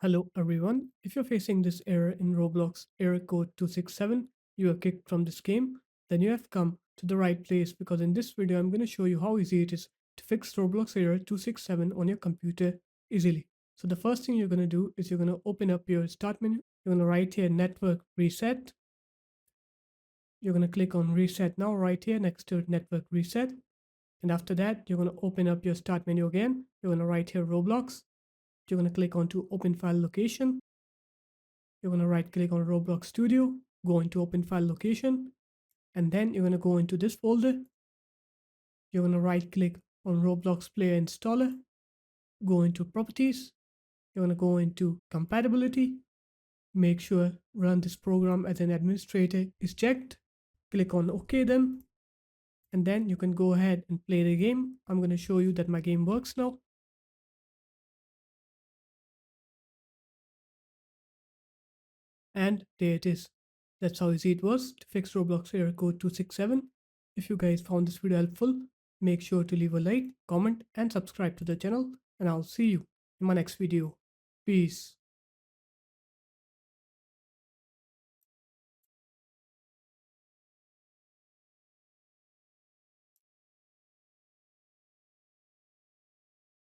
Hello everyone. If you're facing this error in Roblox error code 267, you are kicked from this game, then you have come to the right place because in this video I'm going to show you how easy it is to fix Roblox error 267 on your computer easily. So the first thing you're going to do is you're going to open up your start menu. You're going to write here network reset. You're going to click on reset now right here next to network reset. And after that, you're going to open up your start menu again. You're going to write here Roblox. You're going to click on to open file location. You're going to right click on Roblox Studio, go into open file location, and then you're going to go into this folder. You're going to right click on Roblox Player Installer, go into properties. You're going to go into compatibility. Make sure run this program as an administrator is checked. Click on OK then, and then you can go ahead and play the game. I'm going to show you that my game works now. And there it is. That's how easy it was to fix Roblox error code 267. If you guys found this video helpful, make sure to leave a like, comment, and subscribe to the channel. And I'll see you in my next video. Peace.